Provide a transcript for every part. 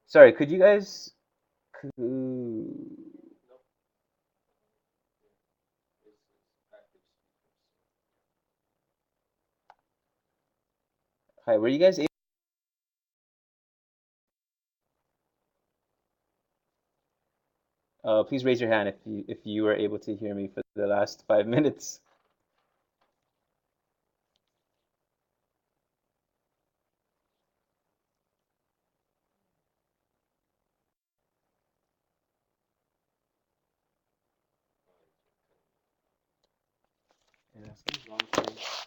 Sorry, could you guys? Hi, were you guys able? Please raise your hand if you were able to hear me for the last 5 minutes. Yeah, something's wrong with my thing.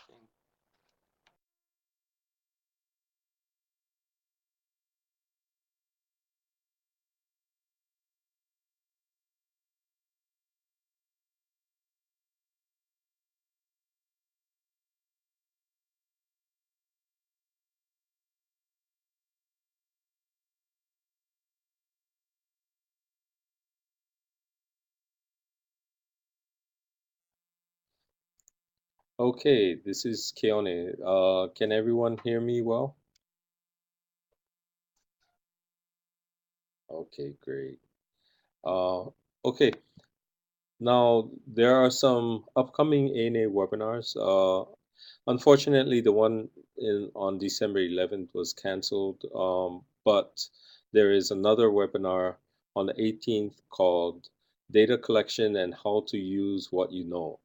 Okay, this is Keone. Can everyone hear me well? Okay, great. Uh, okay, now there are some upcoming ANA webinars. Unfortunately, the one on December 11th was canceled, but there is another webinar on the 18th called Data Collection and How to Use What You Know.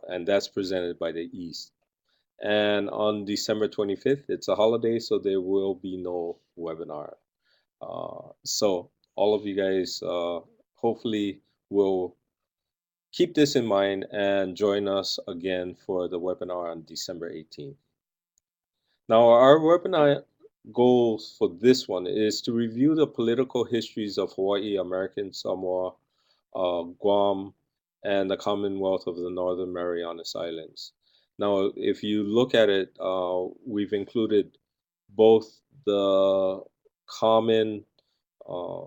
And that's presented by the East. And on December 25th, it's a holiday, so there will be no webinar. So all of you guys hopefully will keep this in mind and join us again for the webinar on December 18th. Now, our webinar goals for this one is to review the political histories of Hawaii, American Samoa, Guam, and the Commonwealth of the Northern Marianas Islands. Now, if you look at it, we've included both the common uh,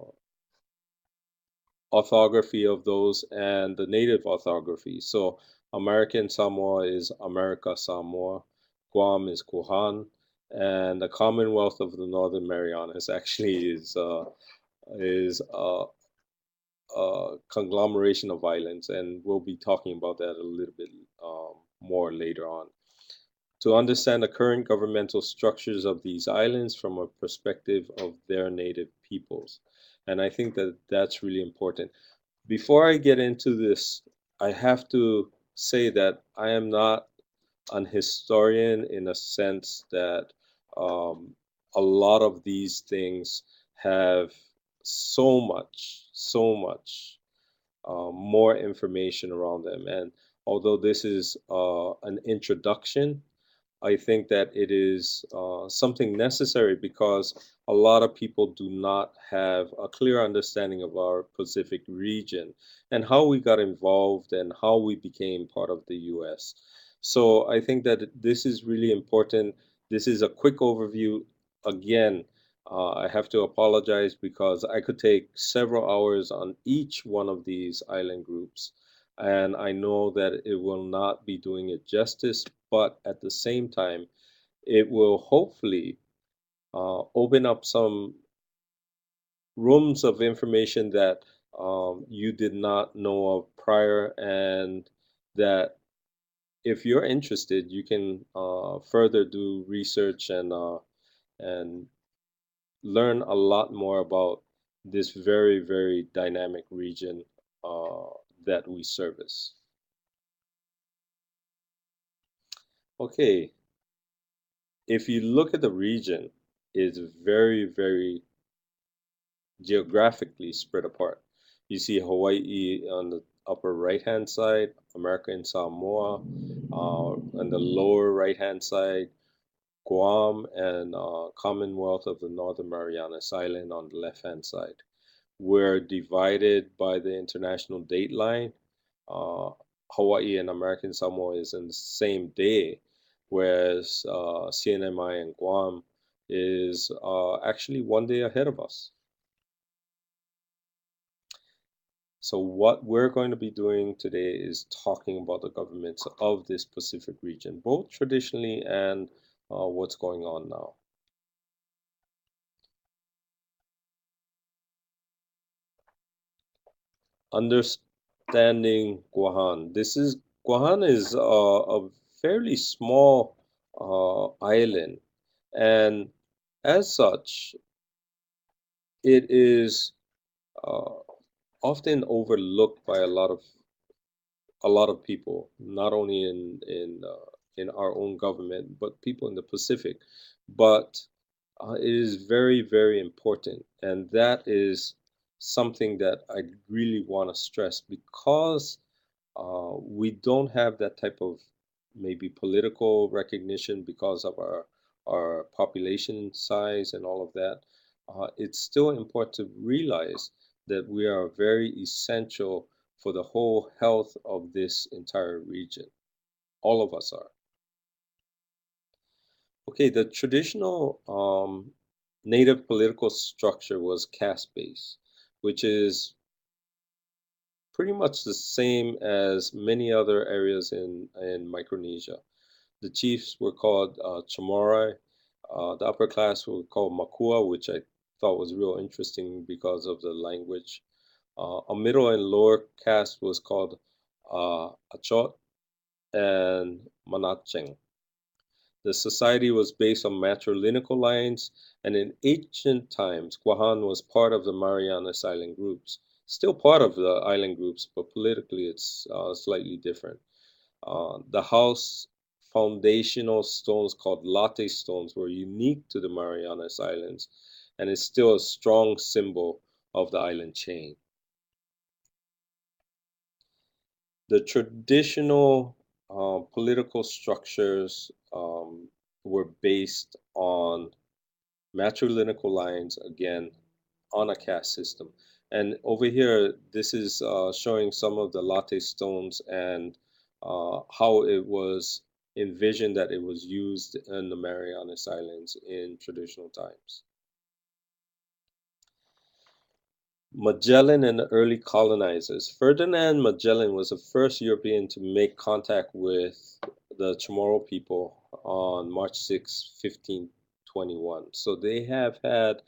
orthography of those and the native orthography. So, American Samoa is Amerika Samoa, Guam is Guahan, and the Commonwealth of the Northern Marianas actually is a conglomeration of islands, and we'll be talking about that a little bit more later on. To understand the current governmental structures of these islands from a perspective of their native peoples. And I think that that's really important. Before I get into this, I have to say that I am not an historian in a sense that um, a lot of these things have so much more information around them. And although this is an introduction, I think that it is something necessary because a lot of people do not have a clear understanding of our Pacific region and how we got involved and how we became part of the US. So I think that this is really important. This is a quick overview. Again, I have to apologize because I could take several hours on each one of these island groups. And I know that it will not be doing it justice, but at the same time, it will hopefully open up some rooms of information that you did not know of prior, and that if you're interested, you can further do research and learn a lot more about this very, very dynamic region uh, that we service. Okay, if you look at the region, it's very, very geographically spread apart. You see Hawaii on the upper right hand side, America and Samoa on the lower right hand side, Guam and Commonwealth of the Northern Marianas Island on the left hand side. We're divided by the international date line. Uh, Hawaii and American Samoa is in the same day, whereas CNMI and Guam is actually one day ahead of us. So, what we're going to be doing today is talking about the governments of this Pacific region, both traditionally and what's going on now. understanding Guahan. Guahan is a fairly small island, and as such, it is uh, often overlooked by a lot of people, not only in our own government, but people in the Pacific. But it is very, very important, and that is something that I really want to stress because we don't have that type of maybe political recognition because of our population size and all of that. It's still important to realize that we are very essential for the whole health of this entire region. All of us are. Okay, the traditional native political structure was caste-based, which is pretty much the same as many other areas in Micronesia. The chiefs were called Chamorro. The upper class were called Makua, which I thought was real interesting because of the language. A middle and lower caste was called Achot and Manacheng. The society was based on matrilineal lines, and in ancient times, Guahan was part of the Marianas Island groups. Still part of the island groups, but politically it's slightly different. The house foundational stones called latte stones were unique to the Marianas Islands and is still a strong symbol of the island chain. The traditional political structures were based on matrilineal lines, again, on a caste system. And over here, this is showing some of the latte stones and how it was envisioned that it was used in the Marianas Islands in traditional times. Magellan and the early colonizers. Ferdinand Magellan was the first European to make contact with the Chamorro people on March 6, 1521. So they have had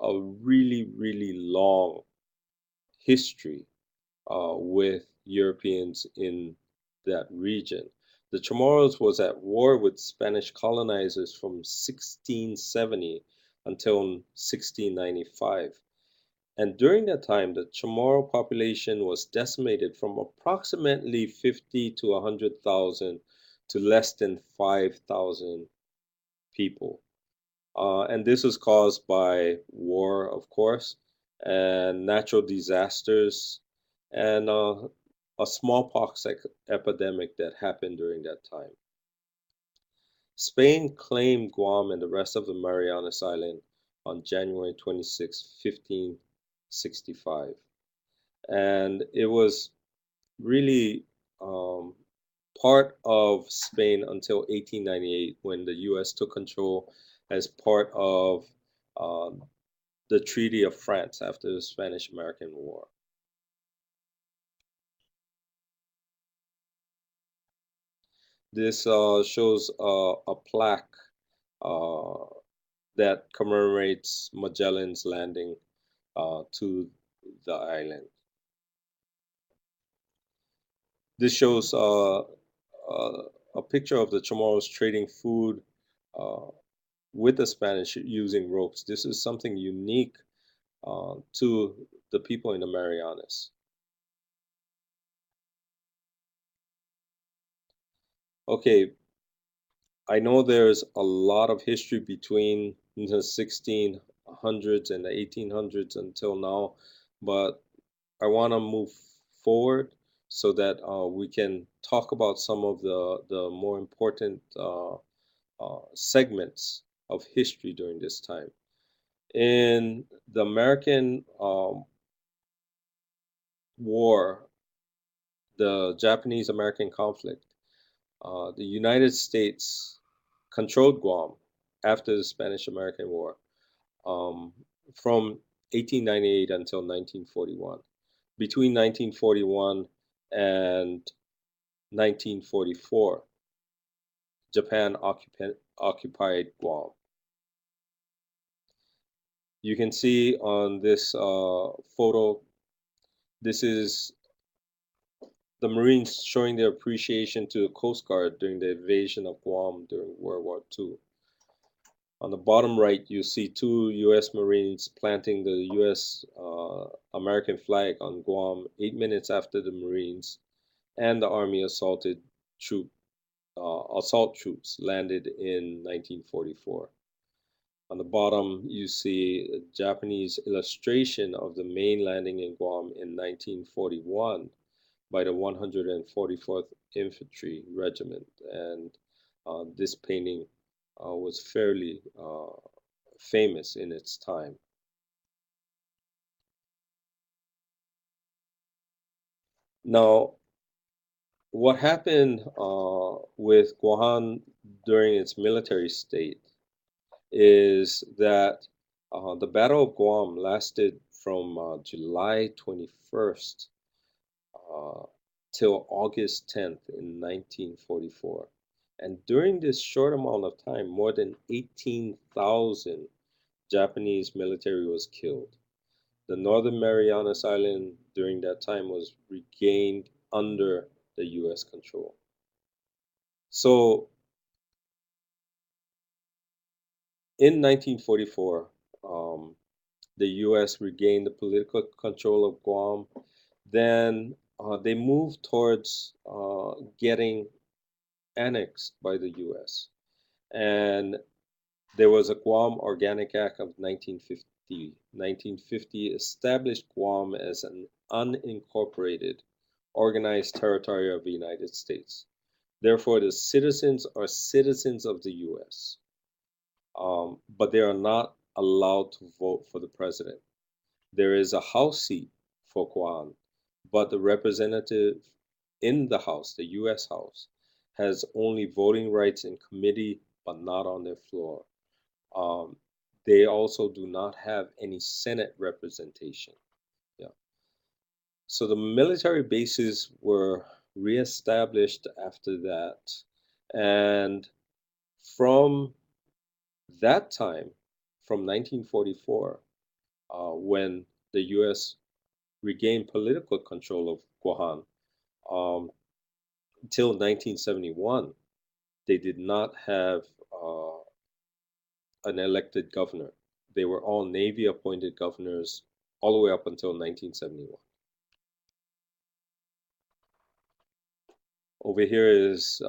a really, really long history with Europeans in that region. The Chamorros was at war with Spanish colonizers from 1670 until 1695. And during that time, the Chamorro population was decimated from approximately 50 to 100,000 to less than 5,000 people. And this was caused by war, of course, and natural disasters, and a smallpox epidemic that happened during that time. Spain claimed Guam and the rest of the Marianas Islands on January 26, 1565. And it was really part of Spain until 1898 when the US took control as part of the Treaty of France after the Spanish American War. This shows a plaque uh, that commemorates Magellan's landing to the island. This shows a picture of the Chamorros trading food uh, with the Spanish using ropes. This is something unique to the people in the Marianas. Okay, I know there's a lot of history between the 1600s and the 1800s until now, but I want to move forward so that we can talk about some of the more important segments of history during this time. In the American War, the Japanese American conflict, the United States controlled Guam after the Spanish American War from 1898 until 1941. Between 1941 and 1944, Japan occupied Guam. You can see on this photo This is the Marines showing their appreciation to the Coast Guard during the invasion of Guam during World War II. On the bottom right, you see two U.S. Marines planting the U.S. American flag on Guam 8 minutes after the Marines and the Army assault troops landed in 1944. On the bottom, you see a Japanese illustration of the main landing in Guam in 1941 by the 144th Infantry Regiment, and this painting was fairly famous in its time. Now, what happened with Guahan during its military state is that the Battle of Guam lasted from July 21st till August 10th in 1944. And during this short amount of time, more than 18,000 Japanese military was killed. The Northern Marianas Islands during that time was regained under the U.S. control. So in 1944, the U.S. regained the political control of Guam. Then they moved towards getting annexed by the U.S. And there was a Guam Organic Act of 1950. 1950 established Guam as an unincorporated, organized territory of the United States. Therefore, the citizens are citizens of the U.S., but they are not allowed to vote for the president. There is a House seat for Guam, but the representative in the House, the U.S. House, has only voting rights in committee, but not on their floor. Um, they also do not have any Senate representation. Yeah. So the military bases were reestablished after that. And from that time, from 1944, when the U.S. regained political control of Guahan, until 1971, they did not have an elected governor. They were all Navy appointed governors all the way up until 1971. Over here is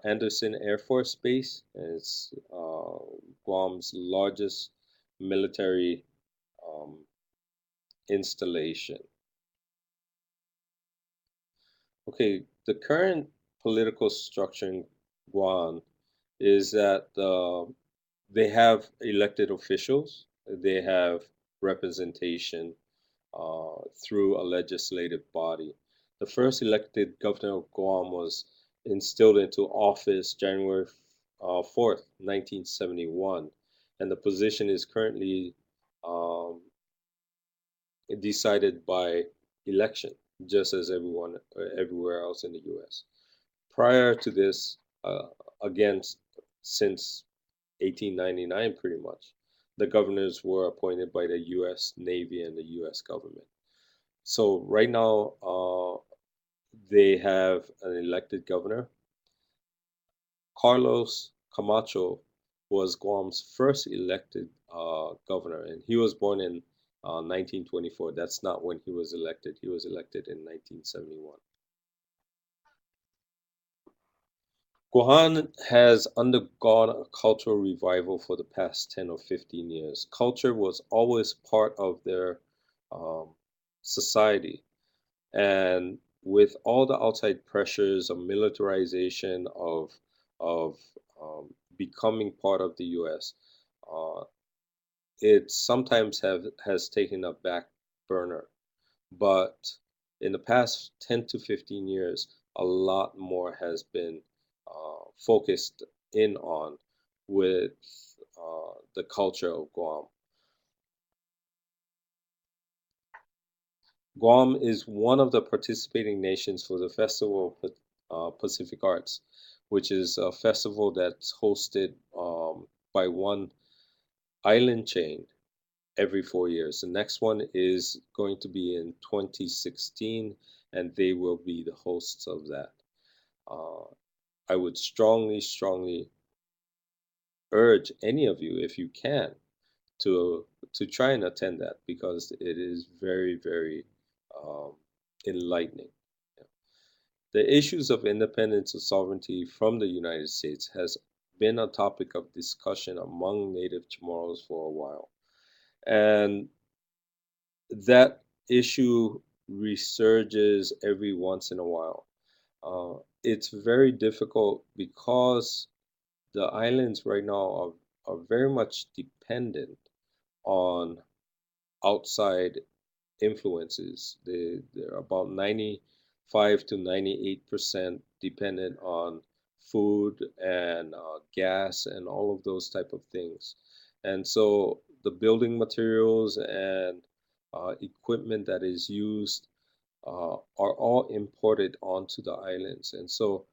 Andersen Air Force Base. It's Guam's largest military um, installation. Okay, the current political structure in Guam is that they have elected officials, they have representation through a legislative body. The first elected governor of Guam was instilled into office January 4th, 1971, and the position is currently um, decided by election, just as everywhere else in the U.S. Prior to this, again, since 1899, pretty much, the governors were appointed by the U.S. Navy and the U.S. government. So right now, they have an elected governor. Carlos Camacho was Guam's first elected governor, and he was born in 1924. That's not when he was elected. He was elected in 1971. Guahan has undergone a cultural revival for the past 10 or 15 years. Culture was always part of their um, society. And with all the outside pressures of militarization, of becoming part of the U.S., uh, it sometimes has taken a back burner. But in the past 10 to 15 years, a lot more has been focused in on with the culture of Guam. Guam is one of the participating nations for the Festival of Pacific Arts, which is a festival that's hosted by one island chain every 4 years. The next one is going to be in 2016, and they will be the hosts of that. I would strongly, strongly urge any of you, if you can, to try and attend that, because it is very, very um, enlightening. The issues of independence or sovereignty from the United States has been a topic of discussion among Native Chamorros for a while. And that issue resurges every once in a while. It's very difficult because the islands right now are very much dependent on outside influences. They're about 95 to 98% dependent on food and gas and all of those type of things. And so the building materials and equipment that is used are all imported onto the islands. And so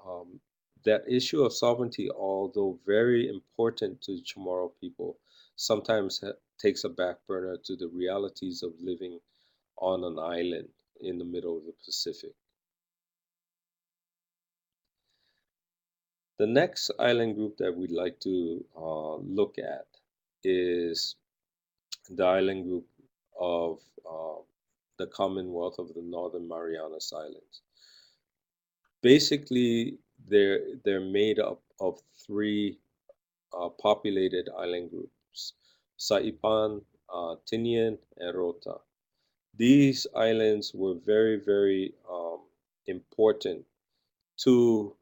um, that issue of sovereignty, although very important to Chamorro people, sometimes takes a back burner to the realities of living on an island in the middle of the Pacific. The next island group that we'd like to look at is the island group of the Commonwealth of the Northern Marianas Islands. Basically, they're made up of three populated island groups: Saipan, Tinian, and Rota. These islands were very, very important to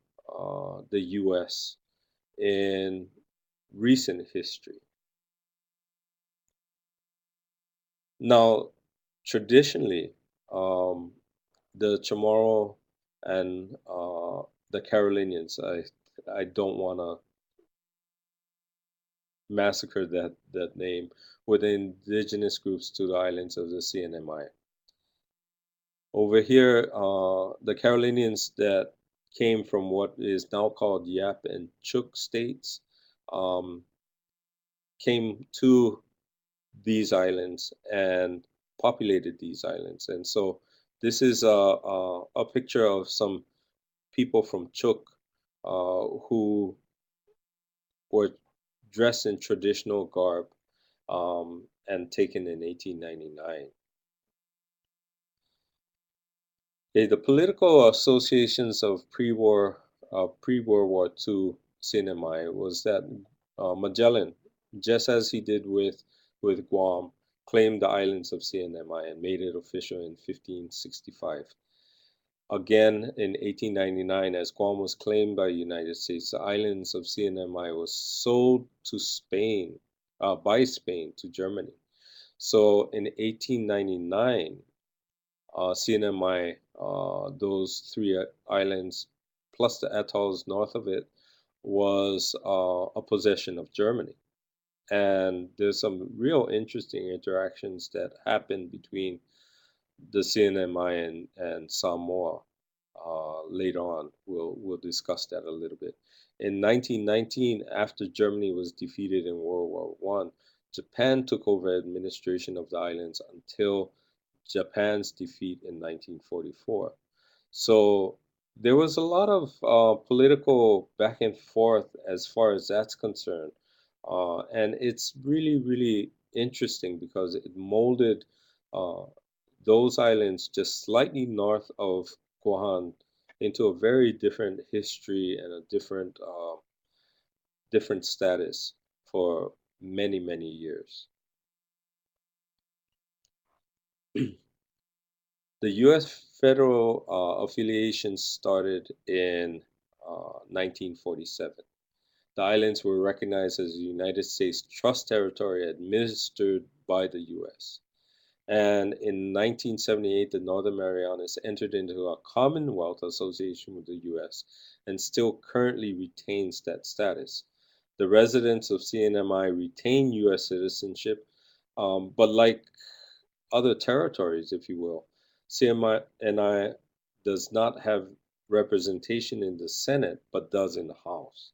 the U.S. in recent history. Now, traditionally, the Chamorro and the Carolinians, I don't want to massacre that name, were the indigenous groups to the islands of the CNMI. Over here, the Carolinians that came from what is now called Yap and Chuk states um, came to these islands and populated these islands. And so this is a picture of some people from Chuk who were dressed in traditional garb and taken in 1899. The political associations of pre-World War II CNMI was that Magellan, just as he did with Guam, claimed the islands of CNMI and made it official in 1565. Again, in 1899, as Guam was claimed by the United States, the islands of CNMI was sold to Spain, by Spain to Germany. So in 1899, CNMI, those three islands plus the atolls north of it, was a possession of Germany. And there's some real interesting interactions that happened between the CNMI and Samoa. Later on, we'll discuss that a little bit. In 1919, after Germany was defeated in World War One, Japan took over administration of the islands until Japan's defeat in 1944. So there was a lot of political back and forth as far as that's concerned. And it's really, really interesting because it molded uh, those islands just slightly north of Guahan into a very different history and a different status for many, many years. The U.S. federal affiliations started in 1947. The islands were recognized as a United States trust territory administered by the U.S. And in 1978, the Northern Marianas entered into a Commonwealth association with the U.S. and still currently retains that status. The residents of CNMI retain U.S. citizenship, but like other territories, if you will, CNMI does not have representation in the Senate, but does in the House.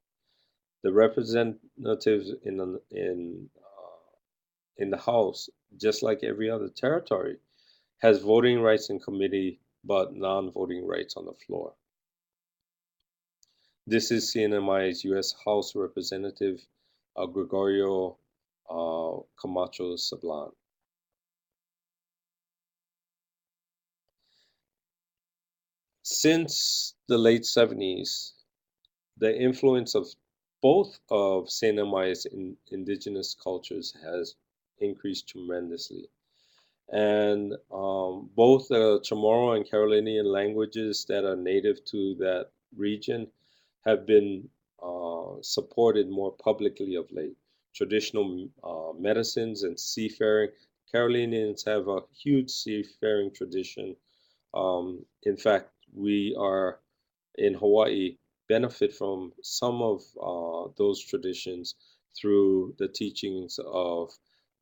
The representatives in the House, just like every other territory, has voting rights in committee but non-voting rights on the floor. This is CNMI's U.S. House Representative Gregorio Camacho Sablan. Since the late 70s, the influence of both of CNMI's indigenous cultures has increased tremendously. And both the Chamorro and Carolinian languages that are native to that region have been supported more publicly of late. Traditional medicines and seafaring. Carolinians have a huge seafaring tradition. In fact, we are in Hawaii benefit from some of those traditions through the teachings of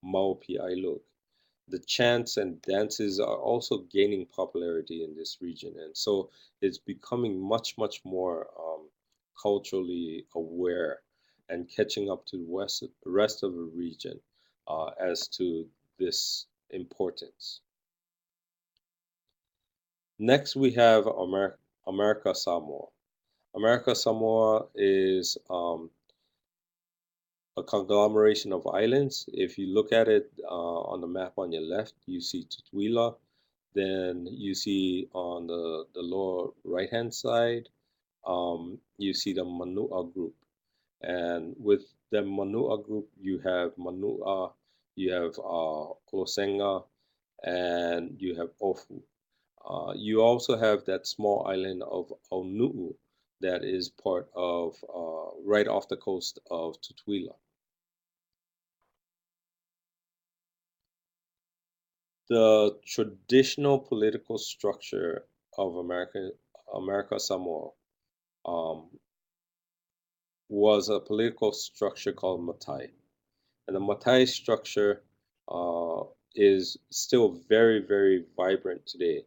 Maupi Ailuk. The chants and dances are also gaining popularity in this region, and so it's becoming much, much more culturally aware and catching up to the rest of the region as to this importance. Next, we have Amerika Samoa. Amerika Samoa is a conglomeration of islands. If you look at it on the map on your left, you see Tutuila. Then you see on the lower right hand side, you see the Manua group. And with the Manua group, you have Manua, you have Klosenga, and you have Ofu. You also have that small island of Onu'u that is part of right off the coast of Tutuila. The traditional political structure of Amerika Samoa um, was a political structure called Matai. And the Matai structure is still very, very vibrant today.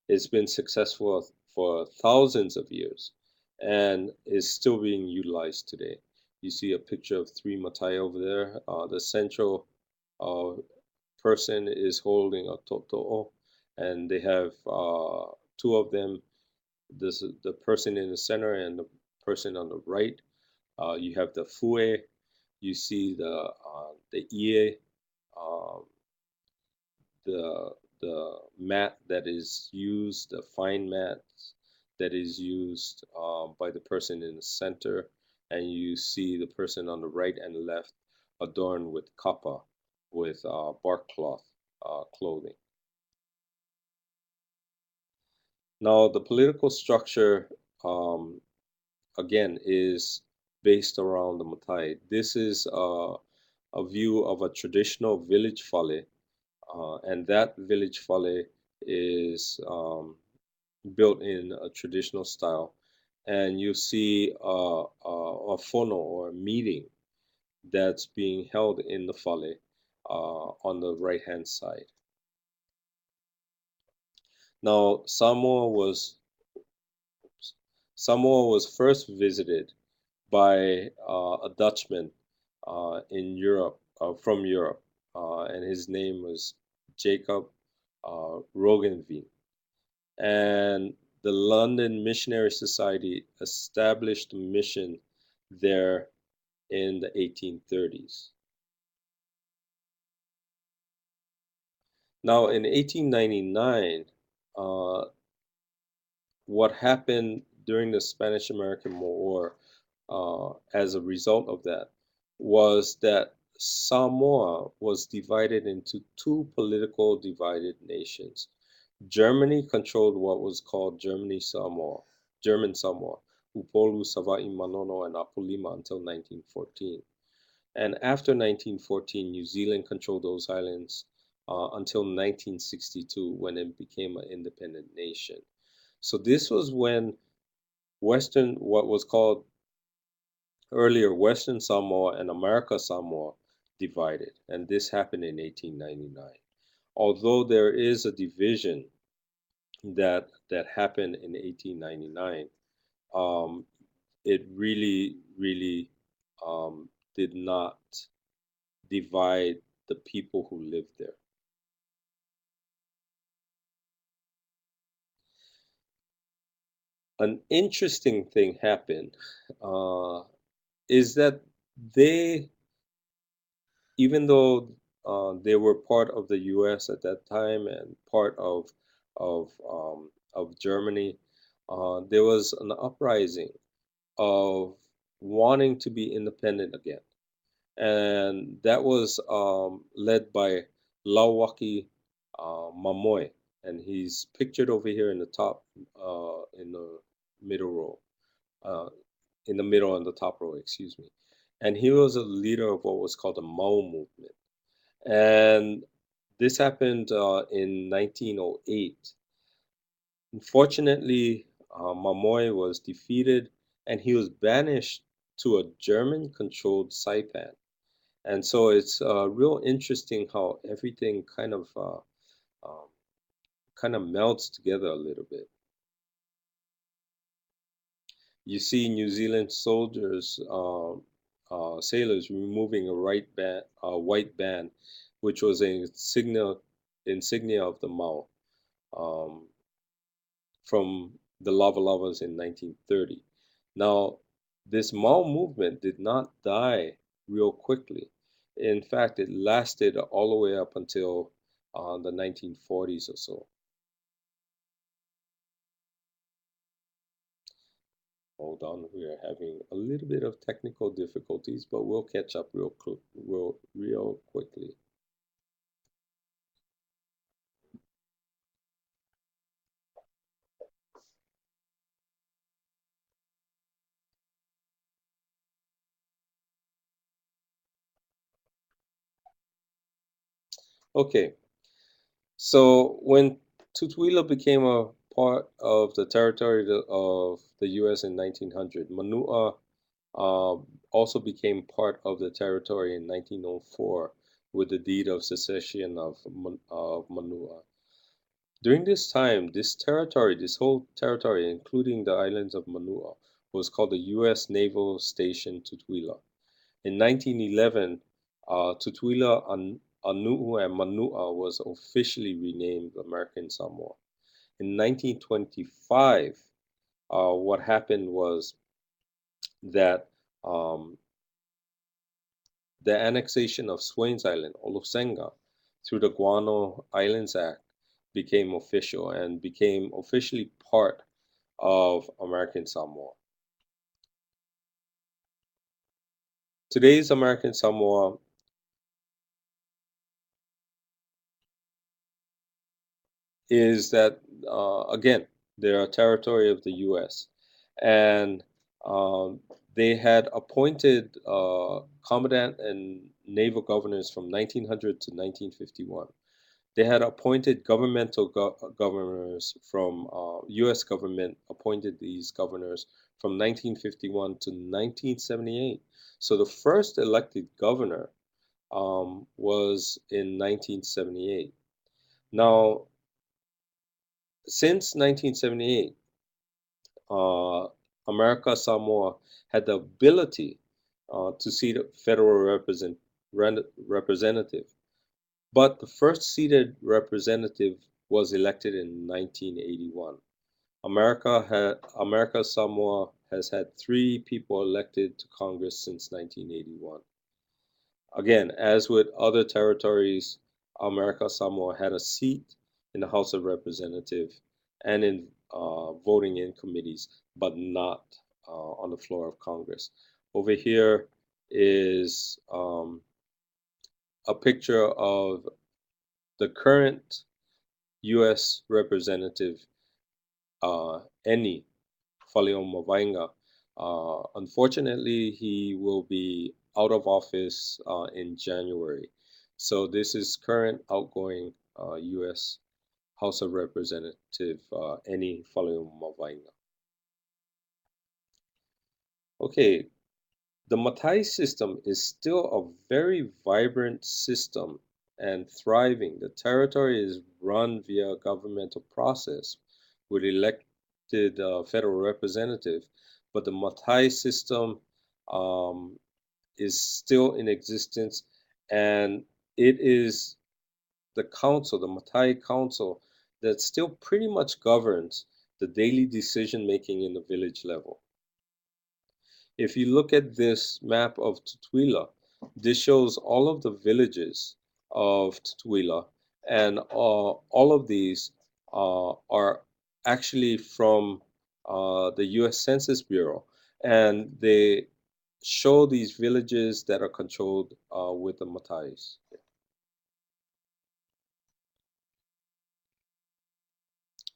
It's been successful for thousands of years and is still being utilized today. You see a picture of three Matai over there. The central uh, person is holding a toto'o, and they have two of them. This is the person in the center and the person on the right. You have the fue. You see the ie, um, the mat that is used, the fine mat that is used by the person in the center, and you see the person on the right and left adorned with kapa, with bark cloth clothing. Now, the political structure, again, is based around the Matai. This is a view of a traditional village fale, and that village fale is built in a traditional style. And you see a fono or a meeting that's being held in the fale on the right hand side. Now, Samoa was first visited by a Dutchman in Europe, from Europe, and his name was Jacob Rogenveen. And the London Missionary Society established a mission there in the 1830s. Now, in 1899, uh, what happened during the Spanish American War as a result of that was that Samoa was divided into two political divided nations. Germany controlled what was called German Samoa, Upolu, Sava'i, Manono, and Apolima until 1914. And after 1914, New Zealand controlled those islands until 1962 when it became an independent nation. So this was when what was called earlier Western Samoa and Amerika Samoa divided, and this happened in 1899. Although there is a division that happened in 1899, um, it really, really did not divide the people who lived there. An interesting thing happened is that they, even though they were part of the U.S. at that time and part of Germany, there was an uprising of wanting to be independent again, and that was led by Lauaki Mamoe, and he's pictured over here in the top, in the middle row, uh, in the middle on the top row, excuse me. And he was a leader of what was called the Mao movement. And this happened in 1908. Unfortunately, Mamoe was defeated and he was banished to a German controlled Saipan. And so it's real interesting how everything um, kind of melts together a little bit. You see New Zealand soldiers, sailors removing a white band, which was an insignia of the Mao, um, from the Lava Lavas in 1930. Now, this Mao movement did not die real quickly. In fact, it lasted all the way up until the 1940s or so. Hold on, we are having a little bit of technical difficulties, but we'll catch up real quickly. Okay, so when Tutuila became a part of the territory of the U.S. in 1900, Manua also became part of the territory in 1904 with the deed of secession of Manua. During this time, this whole territory, including the islands of Manua, was called the U.S. Naval Station Tutuila. In 1911, Tutuila, Anuu, and Manua was officially renamed American Samoa. In 1925, what happened was that the annexation of Swains Island, Olosenga, through the Guano Islands Act became official and became officially part of American Samoa. Today's American Samoa is that, again, they're a territory of the U.S. And they had appointed commandant and naval governors from 1900 to 1951. They had appointed governmental governors from U.S. government appointed these governors from 1951 to 1978. So the first elected governor was in 1978. Now, since 1978, uh, America Samoa had the ability to seat a federal representative, but the first seated representative was elected in 1981. America Samoa has had 3 people elected to Congress since 1981. Again, as with other territories, America Samoa had a seat in the House of Representatives and in voting in committees, but not on the floor of Congress. Over here is a picture of the current U.S. Representative Eni Faleomavainga. Unfortunately, he will be out of office in January. So this is current outgoing U.S. House of Representative Eni Faleomavainga. Okay, the Matai system is still a very vibrant system and thriving. The territory is run via a governmental process with elected federal representative, but the Matai system is still in existence, and it is the council, the Matai Council, that still pretty much governs the daily decision making in the village level. If you look at this map of Tutuila, this shows all of the villages of Tutuila, and all of these are actually from the U.S. Census Bureau, and they show these villages that are controlled with the Matais.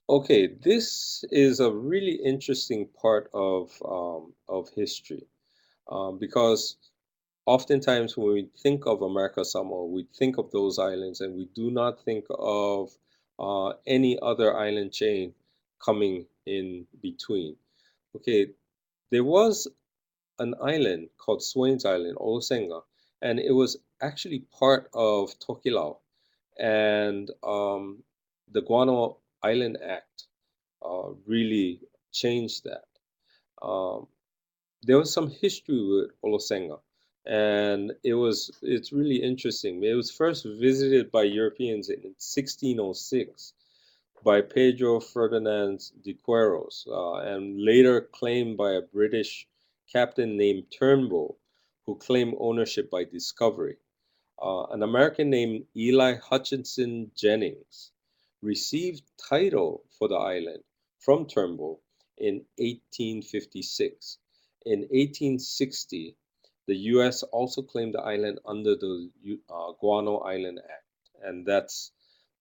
Okay, this is a really interesting part of history because oftentimes when we think of America Samoa, we think of those islands and we do not think of any other island chain coming in between. Okay, there was an island called Swains Island, Olosenga, and it was actually part of Tokelau. And the Guano Island Act really changed that. Um, there was some history with Olosenga, and it's really interesting. It was first visited by Europeans in 1606 by Pedro Ferdinand de Queiroz, and later claimed by a British captain named Turnbull, who claimed ownership by discovery. An American named Eli Hutchinson Jennings received title for the island from Turnbull in 1856. In 1860, the U.S. also claimed the island under the Guano Island Act, and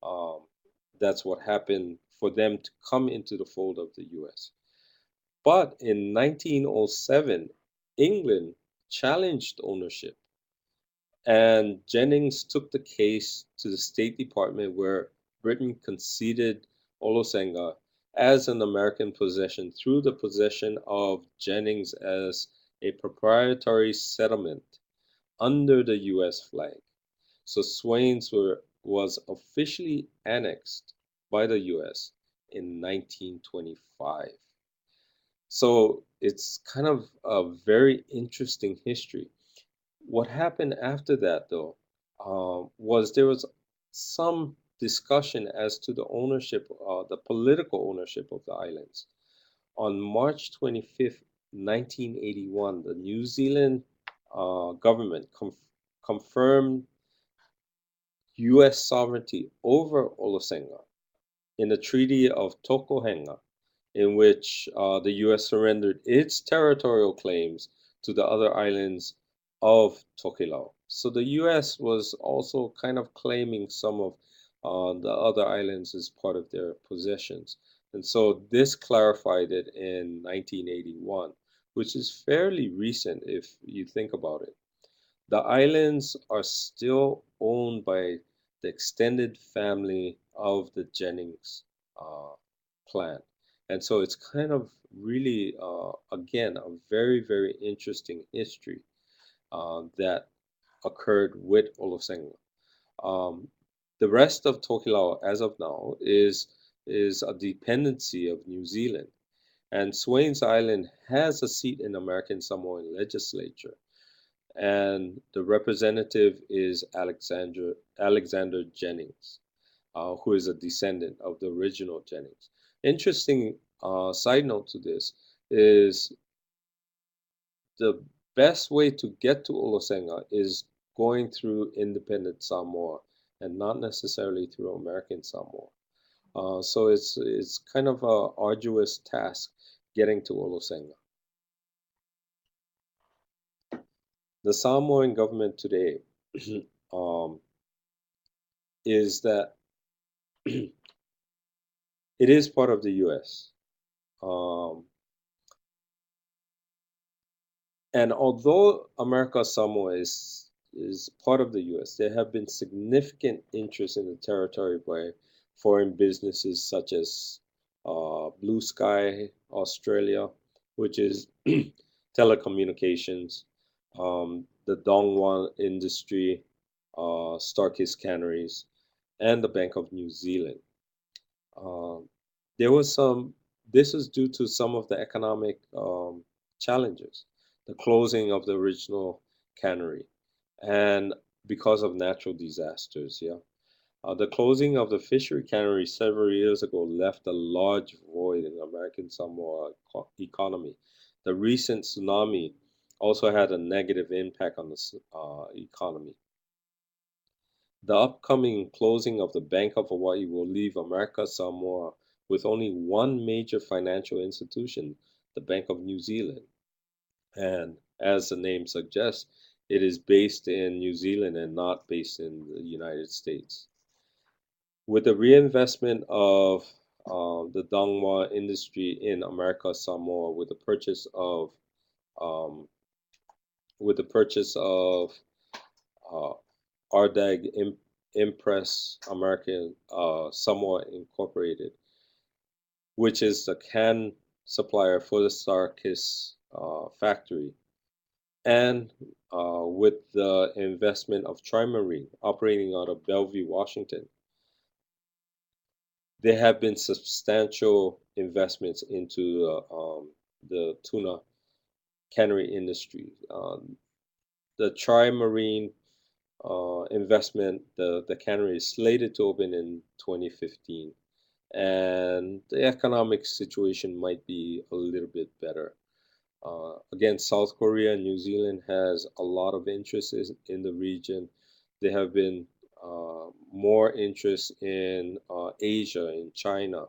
um, that's what happened for them to come into the fold of the U.S. But in 1907, England challenged ownership, and Jennings took the case to the State Department, where Britain conceded Olosenga as an American possession through the possession of Jennings as a proprietary settlement under the U.S. flag. So Swains was officially annexed by the U.S. in 1925. So it's kind of a very interesting history. What happened after that, though, was there was some discussion as to the ownership, the political ownership of the islands. On March 25th, 1981, the New Zealand government confirmed U.S. sovereignty over Olosenga in the Treaty of Tokohenga, in which the U.S. surrendered its territorial claims to the other islands of Tokelau. So the U.S. was also kind of claiming some of the other islands as part of their possessions. And so this clarified it in 1981, which is fairly recent if you think about it. The islands are still owned by the extended family of the Jennings uh, clan. And so it's kind of really, again, a very, very interesting history that occurred with Olosenga. Um, the rest of Tokelau, as of now, is a dependency of New Zealand. And Swains Island has a seat in American Samoan legislature, and the representative is Alexander Jennings, who is a descendant of the original Jennings. Interesting side note to this is the best way to get to Olosenga is going through independent Samoa and not necessarily through American Samoa. So it's kind of a arduous task getting to Olosenga. The Samoan government today um, is that it is part of the U.S. Um, and although America Samoa is part of the U.S., there have been significant interest in the territory by foreign businesses such as Blue Sky Australia, which is telecommunications, the Dongwon Industry, Starkist Canneries, and the Bank of New Zealand. Um, there was some. This is due to some of the economic challenges, the closing of the original cannery, and because of natural disasters. Yeah. The closing of the fishery cannery several years ago left a large void in American Samoa economy. The recent tsunami also had a negative impact on the economy. The upcoming closing of the Bank of Hawaii will leave America Samoa with only one major financial institution, the Bank of New Zealand. And as the name suggests, it is based in New Zealand and not based in the United States. With the reinvestment of the Dangwa industry in America Samoa, um, with the purchase of uh, Ardag Impress American Samoa Incorporated, which is the can supplier for the Sarkis factory, and with the investment of Trimarine operating out of Bellevue, Washington, there have been substantial investments into the tuna cannery industry. The Trimarine investment, the cannery is slated to open in 2015, and the economic situation might be a little bit better. Again, South Korea and New Zealand has a lot of interest in the region. There have been more interest in Asia, in China,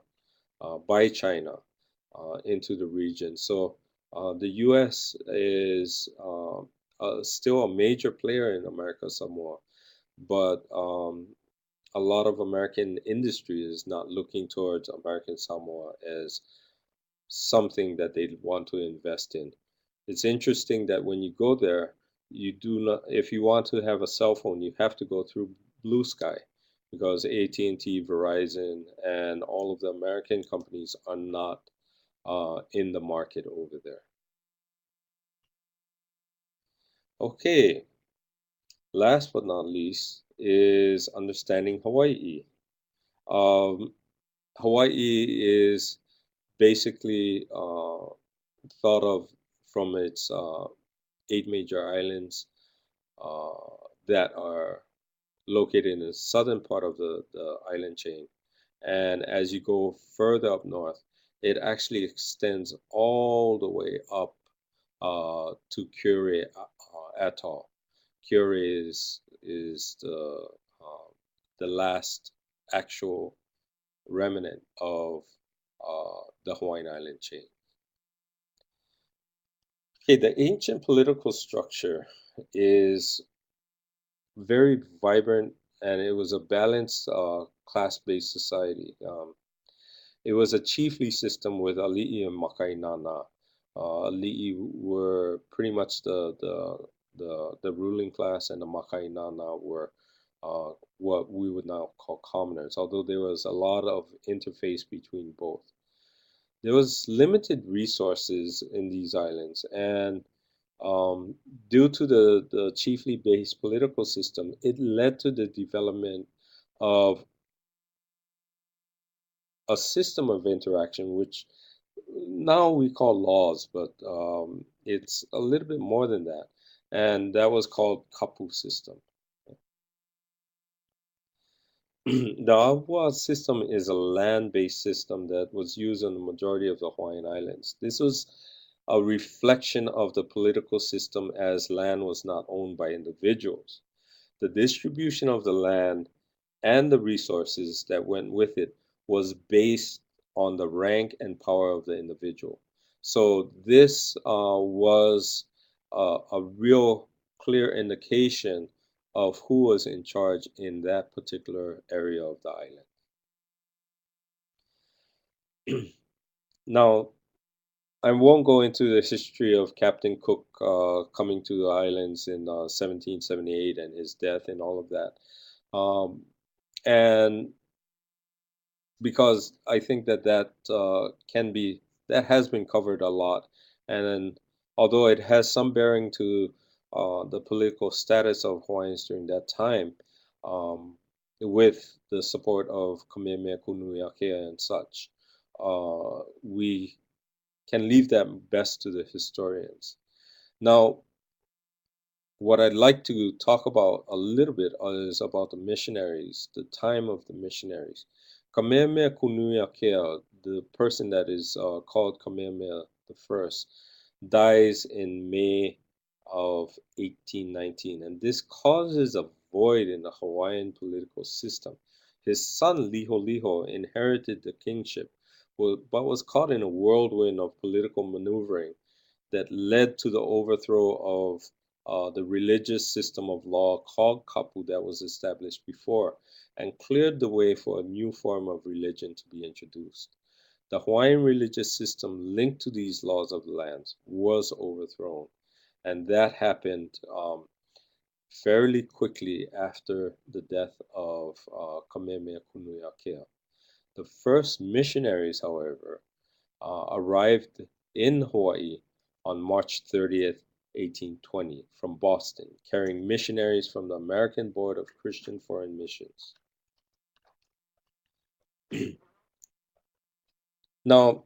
by China, into the region. So the U.S. is still a major player in America Samoa, but a lot of American industry is not looking towards American Samoa as something that they want to invest in. It's interesting that when you go there, you do not, if you want to have a cell phone, you have to go through Blue Sky because AT&T, Verizon, and all of the American companies are not in the market over there. Okay, last but not least is understanding Hawaii. Um, Hawaii is basically thought of from its 8 major islands uh, that are located in the southern part of the island chain. And as you go further up north, it actually extends all the way up to Kure Atoll. Kure is the last actual remnant of the Hawaiian island chain. Okay, the ancient political structure is very vibrant, and it was a balanced class-based society. It was a chiefly system with ali'i and makainana. Ali'i were pretty much the ruling class, and the makainana were what we would now call commoners, although there was a lot of interface between both. There was limited resources in these islands, and um, due to the chiefly based political system, it led to the development of a system of interaction, which now we call laws, but it's a little bit more than that. And that was called kapu system. The Agua system is a land-based system that was used on the majority of the Hawaiian Islands. This was a reflection of the political system as land was not owned by individuals. The distribution of the land and the resources that went with it was based on the rank and power of the individual. So this was a real clear indication of who was in charge in that particular area of the island. Now, I won't go into the history of Captain Cook coming to the islands in 1778 and his death and all of that. And because I think that has been covered a lot, and although it has some bearing to the political status of Hawaiians during that time, um, with the support of Kamehameha Kunuiakea and such, we can leave that best to the historians. Now, what I'd like to talk about a little bit is about the missionaries, the time of the missionaries. Kamehameha Kunuiakea, the person that is called Kamehameha the First, dies in May of 1819, and this causes a void in the Hawaiian political system. His son Liholiho inherited the kingship, but was caught in a whirlwind of political maneuvering that led to the overthrow of the religious system of law called kapu that was established before, and cleared the way for a new form of religion to be introduced. The Hawaiian religious system linked to these laws of the land was overthrown, and that happened fairly quickly after the death of Kamehameha Kunuiakea. The first missionaries, however, arrived in Hawaii on March 30th, 1820, from Boston, carrying missionaries from the American Board of Christian Foreign Missions. Now,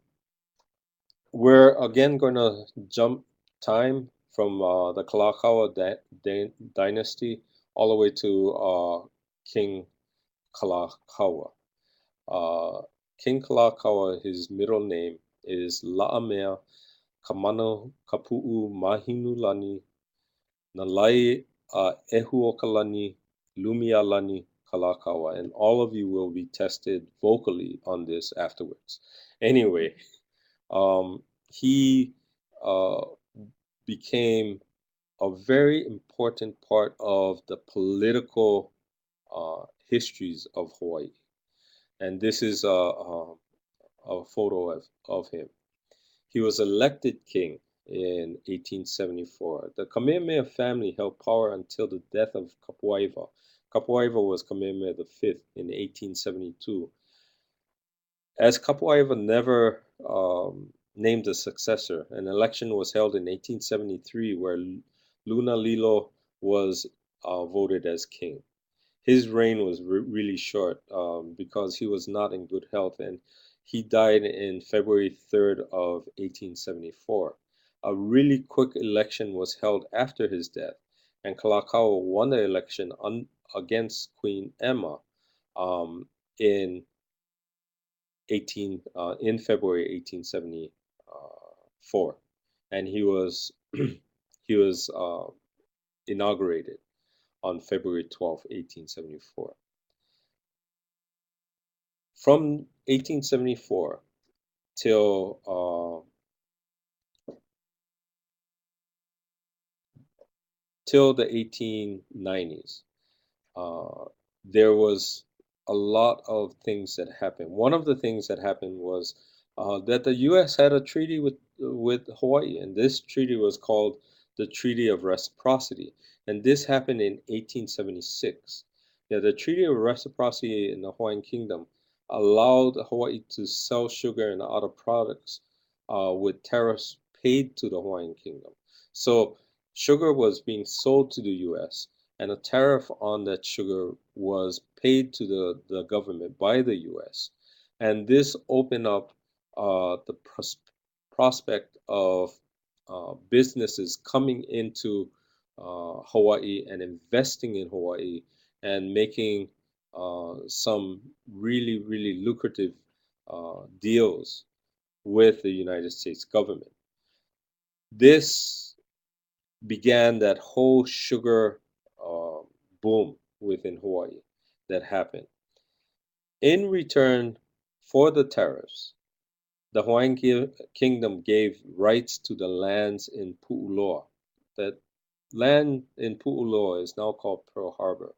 we're again going to jump time from the Kalakaua dynasty all the way to King Kalakaua. King Kalakaua, his middle name is La'amea Kamano Kapu'u Mahinulani Nalai Ehuokalani Lumialani Kalakaua, and all of you will be tested vocally on this afterwards. Anyway, he became a very important part of the political histories of Hawaii, and this is a photo of him. He was elected king in 1874. The Kamehameha family held power until the death of Kapuaiwa. Kapuaiwa was Kamehameha V in 1872. As Kapuaiwa never named a successor, an election was held in 1873 where Lunalilo was voted as king. His reign was really short because he was not in good health, and he died in February 3rd of 1874. A really quick election was held after his death, and Kalakaua won the election against Queen Emma in February 1874, and he was he was inaugurated on February 12th, 1874. From 1874 till the 1890s, there was a lot of things that happened. One of the things that happened was that the U.S. had a treaty with Hawaii, and this treaty was called the Treaty of Reciprocity, and this happened in 1876. Yeah, the Treaty of Reciprocity in the Hawaiian Kingdom allowed Hawaii to sell sugar and other products with tariffs paid to the Hawaiian Kingdom. So sugar was being sold to the U.S., and a tariff on that sugar was paid to the government by the U.S. And this opened up the prospect of businesses coming into Hawaii and investing in Hawaii and making some really, really lucrative deals with the United States government. This began that whole sugar boom within Hawaii that happened. In return for the tariffs, the Hawaiian Kingdom gave rights to the lands in Pu'uloa. That land in Pu'uloa is now called Pearl Harbor.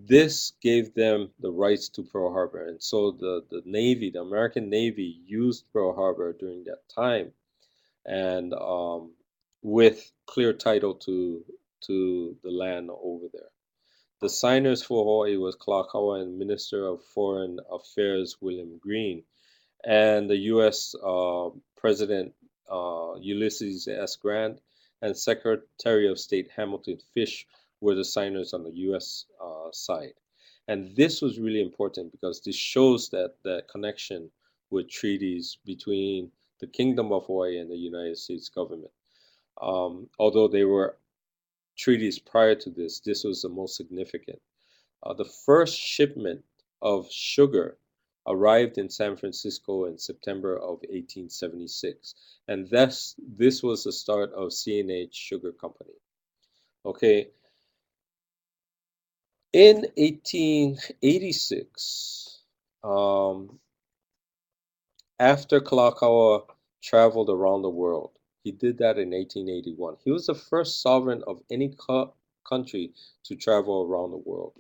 This gave them the rights to Pearl Harbor, and so the Navy, the American Navy, used Pearl Harbor during that time, and with clear title to the land over there. The signers for Hawaii was Kalakaua and Minister of Foreign Affairs William Green, and the U.S. President Ulysses S. Grant and Secretary of State Hamilton Fish were the signers on the U.S. Side. And this was really important because this shows that connection with treaties between the Kingdom of Hawaii and the United States government. Although they were treaties prior to this, this was the most significant. The first shipment of sugar arrived in San Francisco in September of 1876, and this was the start of CNH Sugar Company. Okay, in 1886, after Kalakaua traveled around the world, he did that in 1881. He was the first sovereign of any country to travel around the world.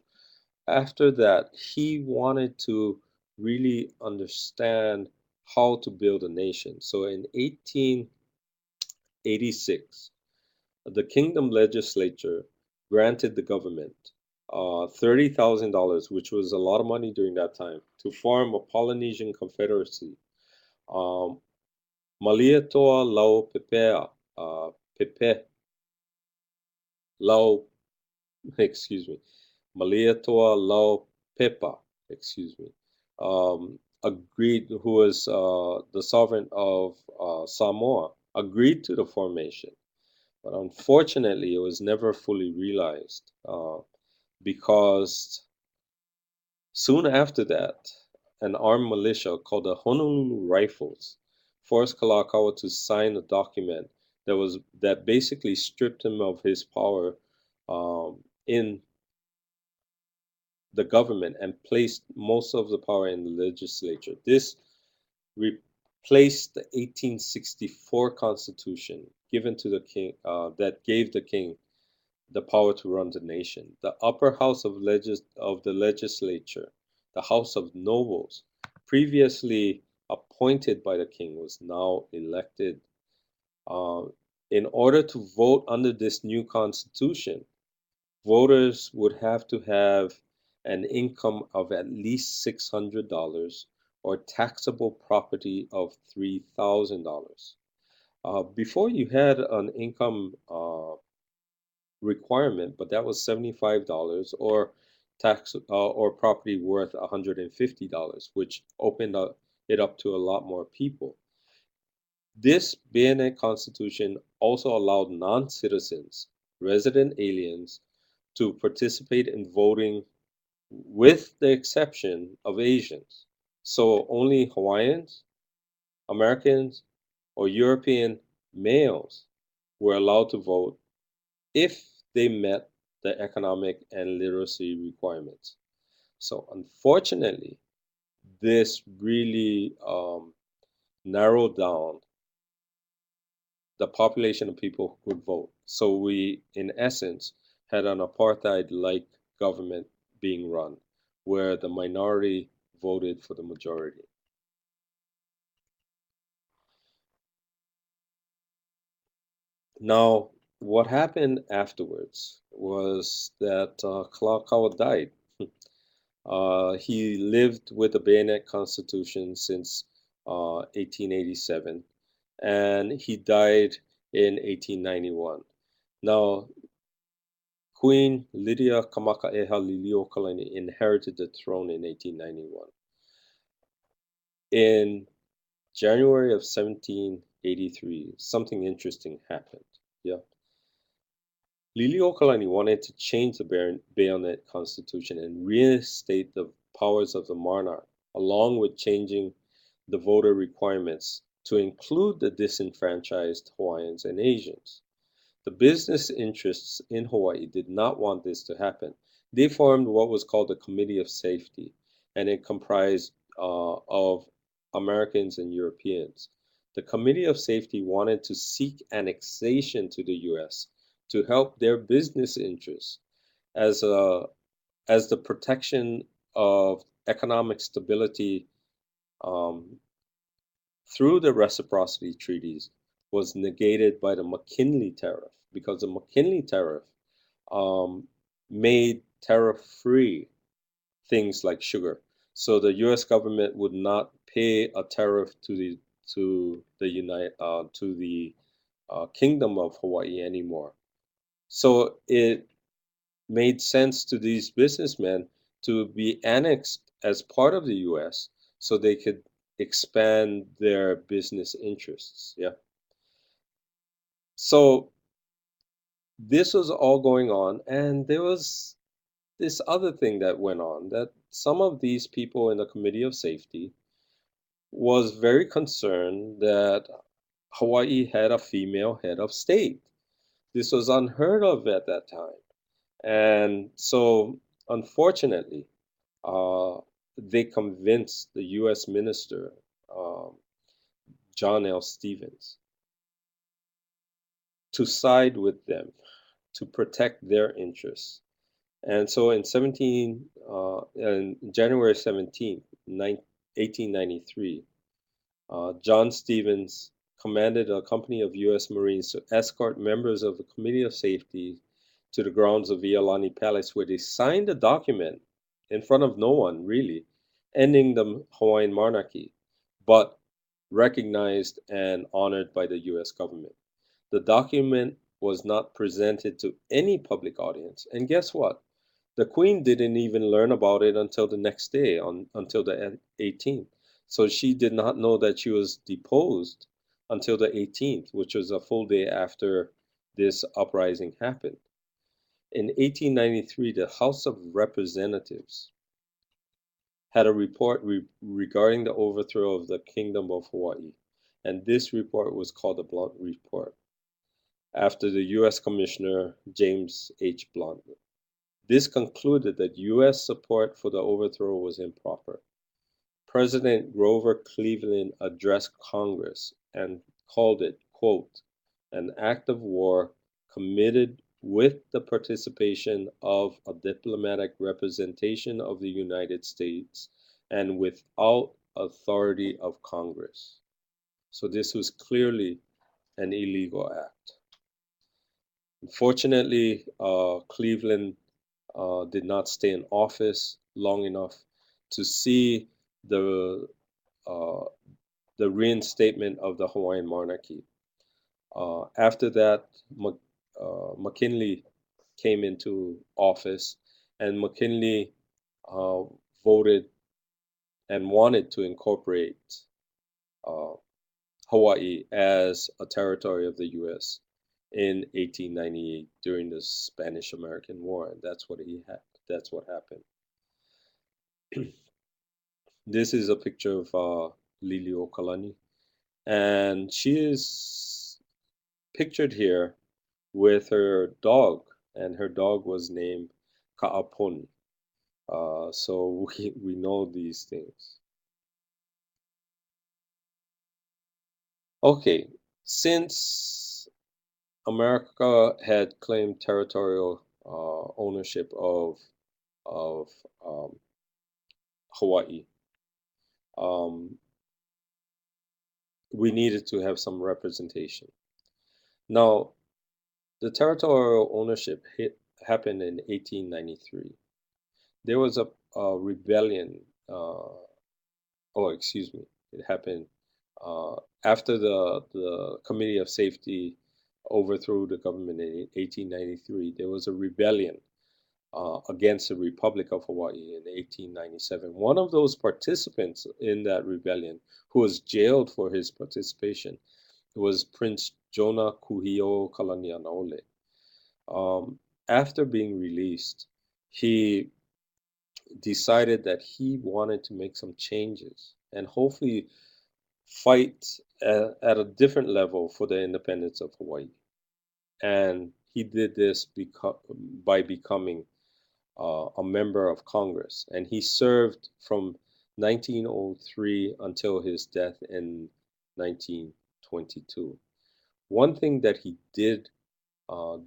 After that, he wanted to really understand how to build a nation. So in 1886, the kingdom legislature granted the government $30,000, which was a lot of money during that time, to form a Polynesian confederacy. Um, Malietoa lau pepea, pepe lau, excuse me, Malietoa lau pepa, excuse me, agreed, who was the sovereign of Samoa, agreed to the formation. But unfortunately, it was never fully realized because soon after that, an armed militia called the Honolulu Rifles forced Kalakaua to sign a document that basically stripped him of his power in the government and placed most of the power in the legislature. This replaced the 1864 Constitution given to the king that gave the king the power to run the nation. The upper house of the legislature, the House of Nobles, previously appointed by the king, was now elected. Uh, in order to vote under this new constitution, voters would have to have an income of at least $600 or taxable property of $3,000. Before you had an income requirement, but that was $75 or tax or property worth $150, which opened it up to a lot more people. This bayonet constitution also allowed non-citizens, resident aliens, to participate in voting with the exception of Asians. So only Hawaiians, Americans, or European males were allowed to vote if they met the economic and literacy requirements. So unfortunately, this really narrowed down the population of people who could vote. So we, in essence, had an apartheid-like government being run, where the minority voted for the majority. Now, what happened afterwards was that Kalakaua died. He lived with the bayonet constitution since 1887, and he died in 1891. Now, Queen Lydia Kamakaʻeha Liliuokalani inherited the throne in 1891. In January of 1783, something interesting happened. Yeah. Liliuokalani wanted to change the bayonet constitution and reinstate the powers of the monarch, along with changing the voter requirements to include the disenfranchised Hawaiians and Asians. The business interests in Hawaii did not want this to happen. They formed what was called the Committee of Safety, and it comprised of Americans and Europeans. The Committee of Safety wanted to seek annexation to the U.S. to help their business interests as the protection of economic stability through the reciprocity treaties was negated by the McKinley Tariff, because the McKinley Tariff made tariff-free things like sugar. So the U.S. government would not pay a tariff to the Kingdom of Hawaii anymore. So it made sense to these businessmen to be annexed as part of the U.S. so they could expand their business interests. Yeah. So this was all going on, and there was this other thing that went on, that some of these people in the Committee of Safety was very concerned that Hawaii had a female head of state. This was unheard of at that time. And so, unfortunately, uh, they convinced the U.S. minister, um, John L. Stevens, to side with them to protect their interests. And so, in January 17th, 1893, John Stevens commanded a company of U.S. Marines to escort members of the Committee of Safety to the grounds of Iolani Palace, where they signed a document in front of no one, really, ending the Hawaiian monarchy, but recognized and honored by the U.S. government. The document was not presented to any public audience, and guess what? The Queen didn't even learn about it until the next day, until the 18th. So she did not know that she was deposed until the 18th, which was a full day after this uprising happened. In 1893, the House of Representatives had a report regarding the overthrow of the Kingdom of Hawaii, and this report was called the Blunt Report, after the U.S. Commissioner James H. Blunt. This concluded that U.S. support for the overthrow was improper. President Grover Cleveland addressed Congress and called it, quote, an act of war committed with the participation of a diplomatic representation of the United States and without authority of Congress. So this was clearly an illegal act. Unfortunately, Cleveland did not stay in office long enough to see the uh, the reinstatement of the Hawaiian monarchy. After that, McKinley came into office, and McKinley uh, voted and wanted to incorporate uh, Hawaii as a territory of the U.S. in 1898 during the Spanish-American War, and that's what he had. That's what happened. This is a picture of Liliuokalani, and she is pictured here with her dog, and her dog was named Ka'aponi. So we know these things. Okay, since America had claimed territorial ownership of Hawaii, um, we needed to have some representation. Now, the territorial ownership happened in 1893. There was a rebellion. Oh, excuse me. It happened after the Committee of Safety overthrew the government in 1893. There was a rebellion against the Republic of Hawaii in 1897. One of those participants in that rebellion, who was jailed for his participation, was Prince Jonah Kuhio Kalanianaole. After being released, he decided that he wanted to make some changes and hopefully fight at a different level for the independence of Hawaii. And he did this by becoming a member of Congress. And he served from 1903 until his death in 1922. One thing that he did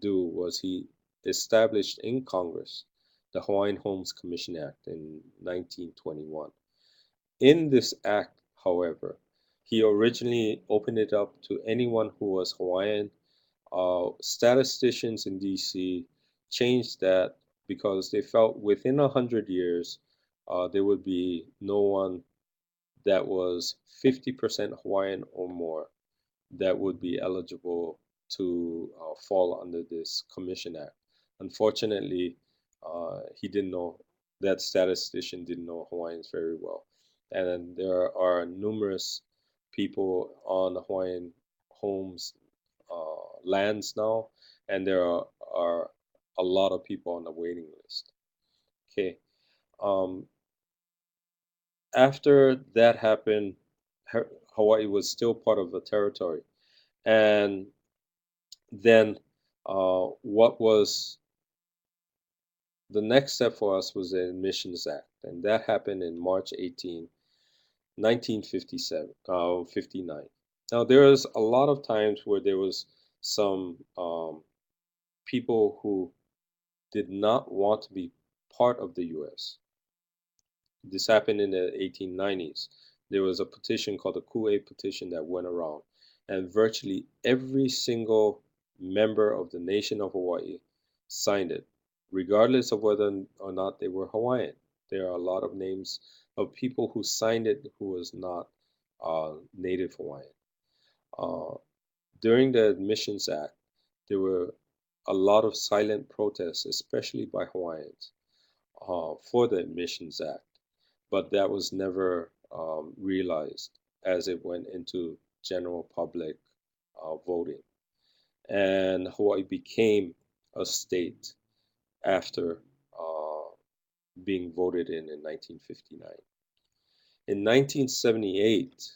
do was he established in Congress the Hawaiian Homes Commission Act in 1921. In this act, however, he originally opened it up to anyone who was Hawaiian. Statisticians in DC changed that because they felt within 100 years there would be no one that was 50% Hawaiian or more that would be eligible to fall under this Commission Act. Unfortunately, he didn't know, that statistician didn't know Hawaiians very well. And there are numerous people on Hawaiian homes lands now, and there are are a lot of people on the waiting list. Okay. Um, After that happened, Hawaii was still part of the territory. And then what was the next step for us was the Admissions Act. And that happened in March 18, 1957, 59. Now, there was a lot of times where there was some people who did not want to be part of the U.S. This happened in the 1890s. There was a petition called the Ku'e petition that went around, and virtually every single member of the nation of Hawaii signed it, regardless of whether or not they were Hawaiian. There are a lot of names of people who signed it who was not Native Hawaiian. Uh, During the Admissions Act, there were a lot of silent protests, especially by Hawaiians, for the Admissions Act, but that was never realized as it went into general public voting. And Hawaii became a state after uh, being voted in 1959. In 1978,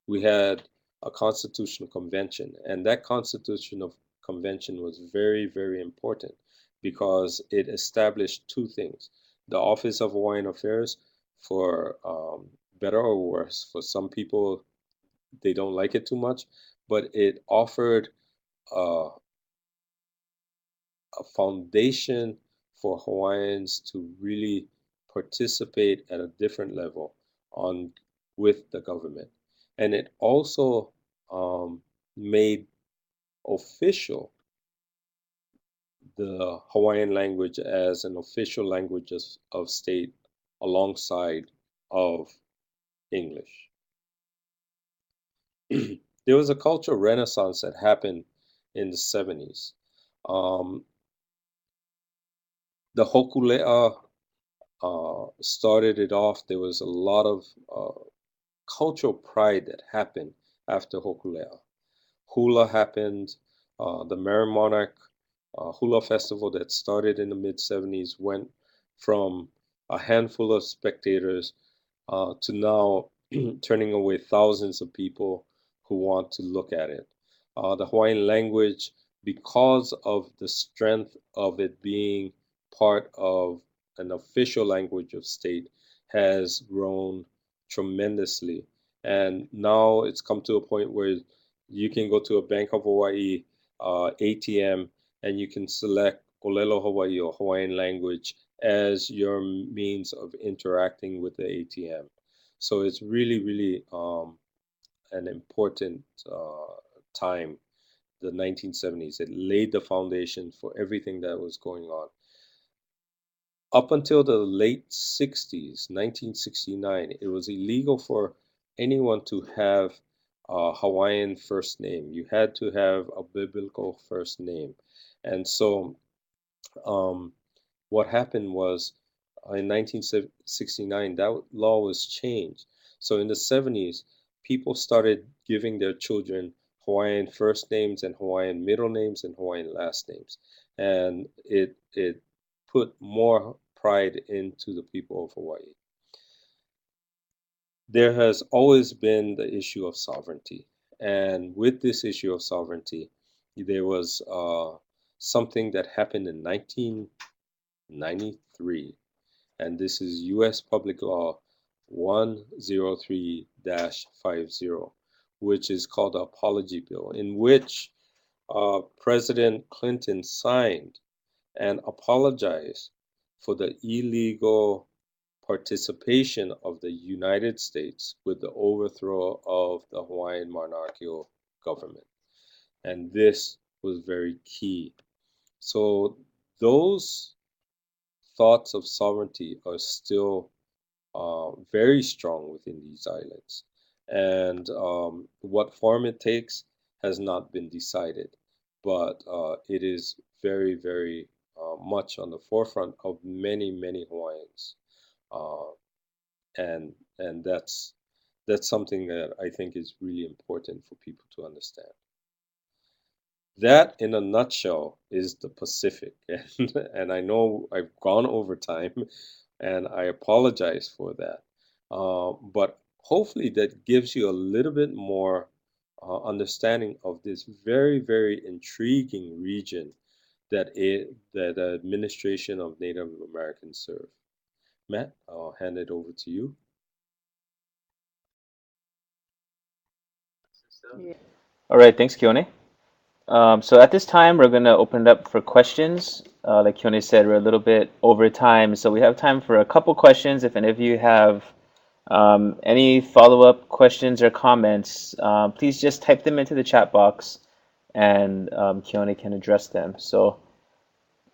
we had a constitutional convention, and that constitutional convention was very, very important because it established two things: the Office of Hawaiian Affairs, for better or worse. For some people, they don't like it too much, but it offered uh, a foundation for Hawaiians to really participate at a different level on with the government, and it also made official the Hawaiian language as an official language of state alongside of English. There was a cultural renaissance that happened in the 70s. Um, the Hokulea started it off. There was a lot of cultural pride that happened after Hokulea. Hula happened. The Monarch Hula Festival that started in the mid 70s went from a handful of spectators to now turning away thousands of people who want to look at it. The Hawaiian language, because of the strength of it being part of an official language of state, has grown tremendously. And now it's come to a point where you can go to a Bank of Hawaii ATM and you can select Olelo Hawaii or Hawaiian language as your means of interacting with the ATM. So it's really, really an important time, the 1970s. It laid the foundation for everything that was going on. Up until the late 60s, 1969, it was illegal for anyone to have a Hawaiian first name. You had to have a biblical first name. And so um, what happened was in 1969, that law was changed. So in the 70s, people started giving their children Hawaiian first names and Hawaiian middle names and Hawaiian last names. And it put more pride into the people of Hawaii. There has always been the issue of sovereignty. And with this issue of sovereignty, there was something that happened in 1993, and this is U.S. Public Law 103-50, which is called the Apology Bill, in which President Clinton signed and apologized for the illegal participation of the United States with the overthrow of the Hawaiian monarchical government. And this was very key. So those thoughts of sovereignty are still very strong within these islands. And what form it takes has not been decided, but it is very, very much on the forefront of many, many Hawaiians. Uh, and that's something that I think is really important for people to understand. That, in a nutshell, is the Pacific. And I know I've gone over time, and I apologize for that. But hopefully, that gives you a little bit more understanding of this very, very intriguing region that the administration of Native Americans serve. Matt, I'll hand it over to you. All right, thanks, Keone. So at this time, we're going to open it up for questions. Like Keone said, we're a little bit over time, so we have time for a couple questions. If any of you have any follow-up questions or comments, please just type them into the chat box, and Keone can address them. So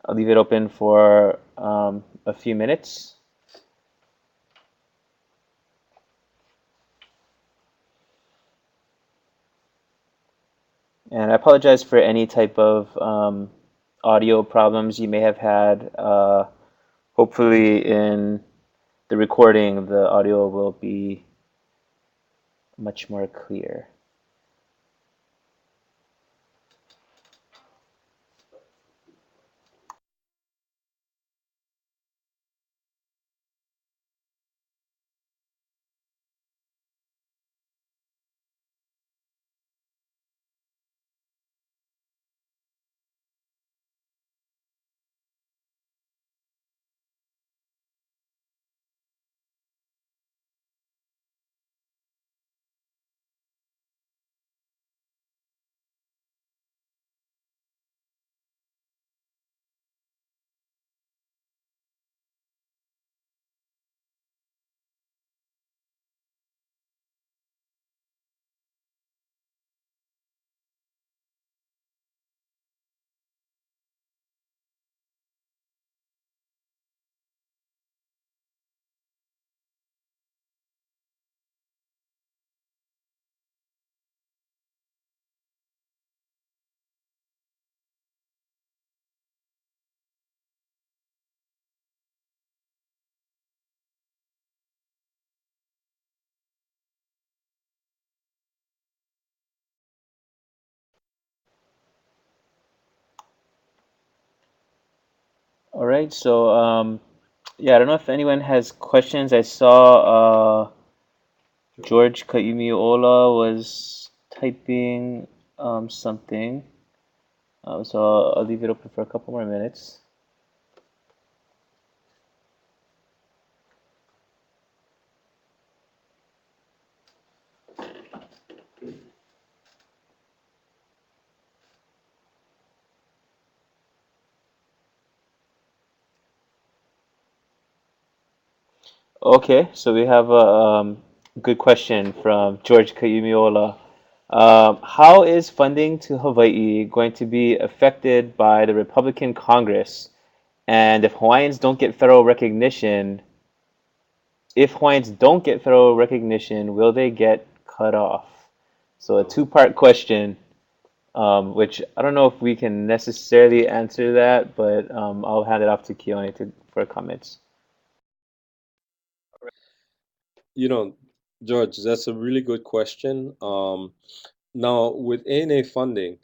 I'll leave it open for a few minutes. And I apologize for any type of audio problems you may have had. Hopefully in the recording, the audio will be much more clear. All right, so yeah, I don't know if anyone has questions. I saw George Kaimiola was typing something, so I'll leave it open for a couple more minutes. Okay, so we have a good question from George Kaimiola. How is funding to Hawaii going to be affected by the Republican Congress? And if Hawaiians don't get federal recognition, will they get cut off? So a two-part question, which I don't know if we can necessarily answer that, but I'll hand it off to Keone for comments. You know, George, that's a really good question. Now, with ANA funding,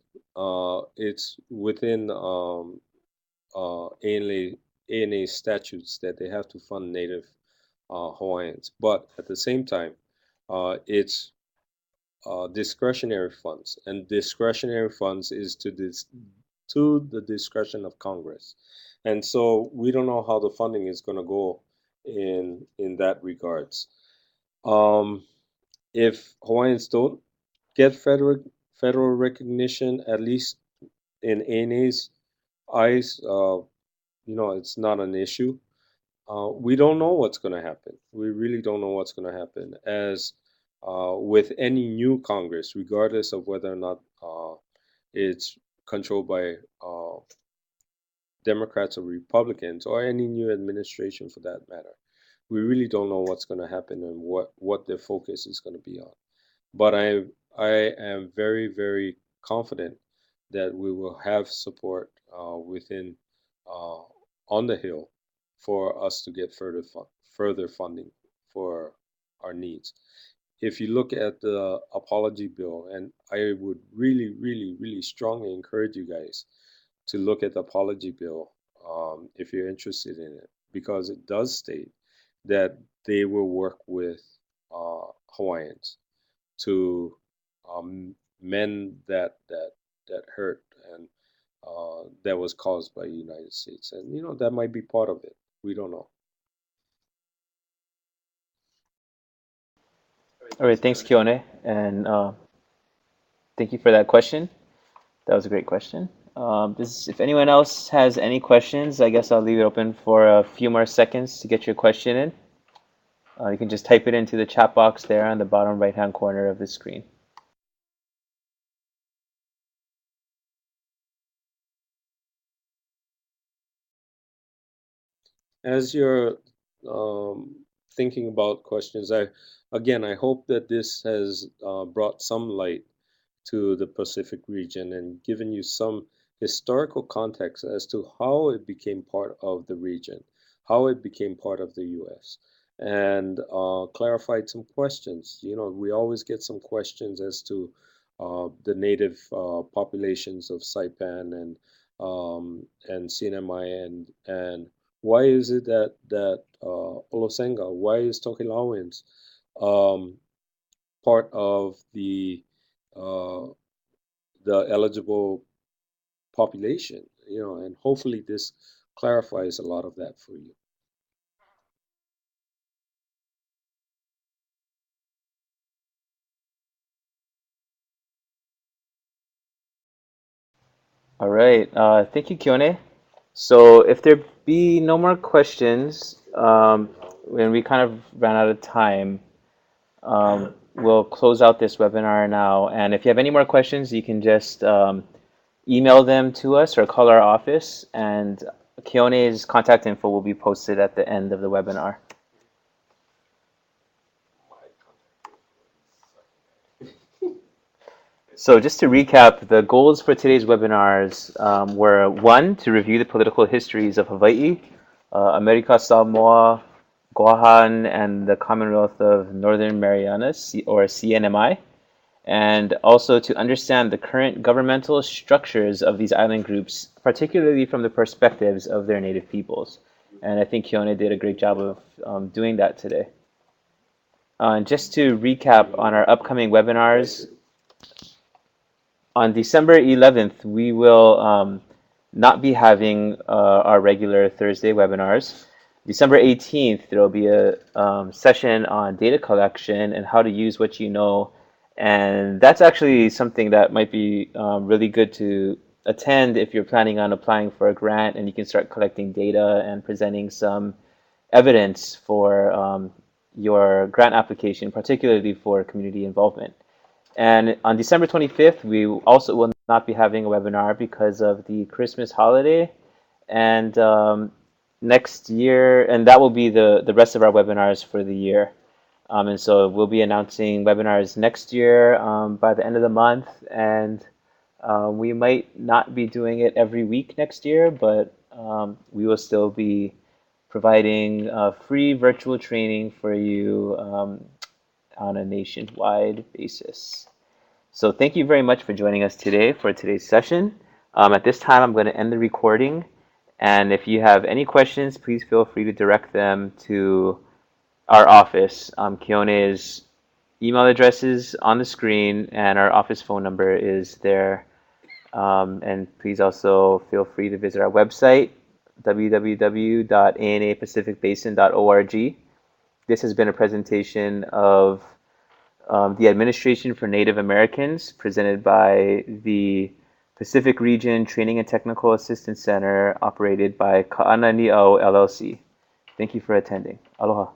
it's within ANA statutes that they have to fund Native Hawaiians. But at the same time, it's discretionary funds, and discretionary funds is to the discretion of Congress. And so we don't know how the funding is going to go in that regards. Um, if Hawaiians don't get federal recognition, at least in ANA's eyes, it's not an issue. We don't know what's going to happen. We really don't know what's going to happen. As with any new Congress, regardless of whether or not it's controlled by Democrats or Republicans, or any new administration for that matter, we really don't know what's going to happen and what their focus is going to be on. But I am very, very confident that we will have support within uh, on the Hill for us to get further funding for our needs. if you look at the apology bill, and I would really, really, really strongly encourage you guys to look at the apology bill if you're interested in it, because it does state that they will work with Hawaiians to mend that hurt and that was caused by the United States, and that might be part of it. We don't know. All right, thanks, Keone, and thank you for that question. That was a great question. If anyone else has any questions, I guess I'll leave it open for a few more seconds to get your question in. You can just type it into the chat box there on the bottom right-hand corner of the screen. As you're thinking about questions, I hope that this has brought some light to the Pacific region and given you some historical context as to how it became part of the region, how it became part of the U.S., and clarified some questions. We always get some questions as to the native populations of Saipan and CNMI and why is it that Olosenga, why is Tokelauens um, part of uh, the eligible population, and hopefully this clarifies a lot of that for you. All right, thank you, Keone. So if there be no more questions, when we kind of ran out of time, we'll close out this webinar now. And if you have any more questions, you can just email them to us or call our office, and Keone's contact info will be posted at the end of the webinar. So just to recap, the goals for today's webinars were 1, to review the political histories of Hawai'i, Amerika, Samoa, Guahan, and the Commonwealth of Northern Marianas, or CNMI, and also to understand the current governmental structures of these island groups, particularly from the perspectives of their native peoples. And I think Keone did a great job of doing that today. Just to recap on our upcoming webinars, on December 11th, we will not be having our regular Thursday webinars. December 18th, there will be a session on data collection and how to use what you know. And that's actually something that might be really good to attend if you're planning on applying for a grant, and you can start collecting data and presenting some evidence for your grant application, particularly for community involvement. And on December 25th, we also will not be having a webinar because of the Christmas holiday. And next year, and that will be the rest of our webinars for the year. And so we'll be announcing webinars next year by the end of the month. And we might not be doing it every week next year, but we will still be providing free virtual training for you on a nationwide basis. So thank you very much for joining us today for today's session. At this time, I'm going to end the recording. And if you have any questions, please feel free to direct them to our office. Keone's email address is on the screen, and our office phone number is there. And please also feel free to visit our website, www.anapacificbasin.org. This has been a presentation of the Administration for Native Americans, presented by the Pacific Region Training and Technical Assistance Center, operated by Ka'ana Ni'au LLC. Thank you for attending. Aloha.